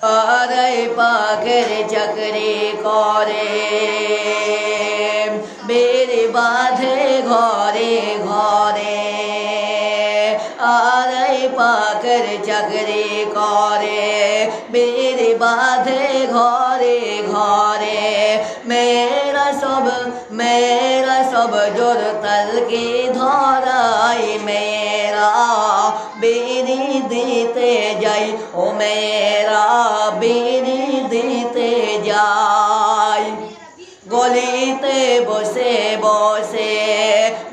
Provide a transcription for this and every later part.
আড়াই পাখের চাকরি করে বেড়ে বাঁধে ঘরে ঘরে আড়াই পাখের চাকরি করে বেড়ে বাঁধে ঘরে ঘরে মেরা সব জোর তলকে ধরাই মেরা বেরি দিতে যাই ও মেরা বেরি দিতে যাই গলিতে বসে বসে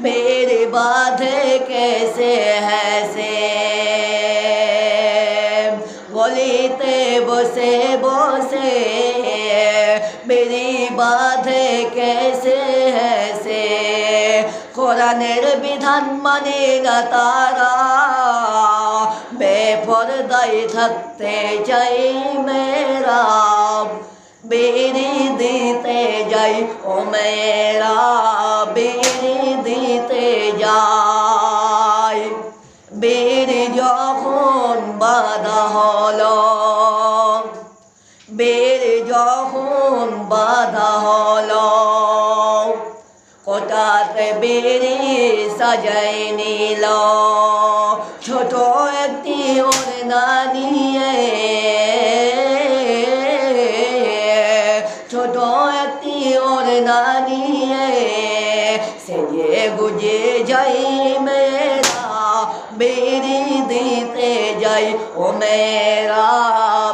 বেড়ে বাঁধে কেসে হেসে গলিতে বসে বসে বেড়ে বাঁধে কেসে হেসে কোরআনের বিধান মানে না তারা বেপরদায় থাকতে চাই মেরা বেরি দিতে যাই ও মেরা বেরি দিতে যাই বেরি যখন বাঁধা হলো বেরি যখন বাঁধা হলো কোটাতে বেরি সাজাই নিল ছোট একটি ওড়না নিয়ে ছোট একটি ওড়না নিয়ে সেজে গুজে যাই মেরা বেরি দিতে যাই ও মেরা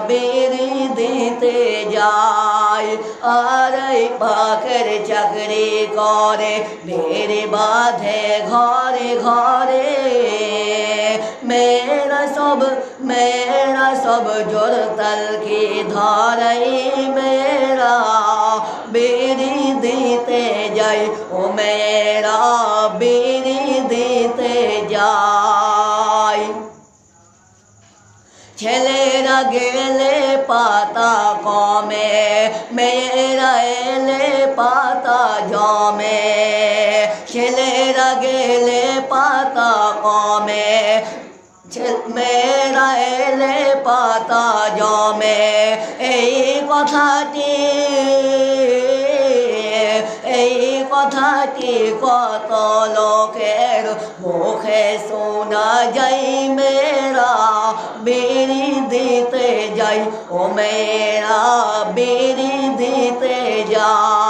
বেরি দিতে যাই আড়াই পাখের চাকরি করে বেড়ে বাঁধে ঘরে ঘরে মেরা সব জোর তলকে ধরাই মেরা বেরি দিতে যাই ও মেরা বেরি দিতে যাই ছেলেরা গেলে পাতা কমে মেয়েরা এলে পাতা জমে ছেলেরা গেলে পাতা কমে মেয়েরা এলে পাতা জমে এই কথাটি কত লোকের মুখে শোনা যাই মেরা বেরি দিতে যাই ও মেরা বেরি দিতে যাই।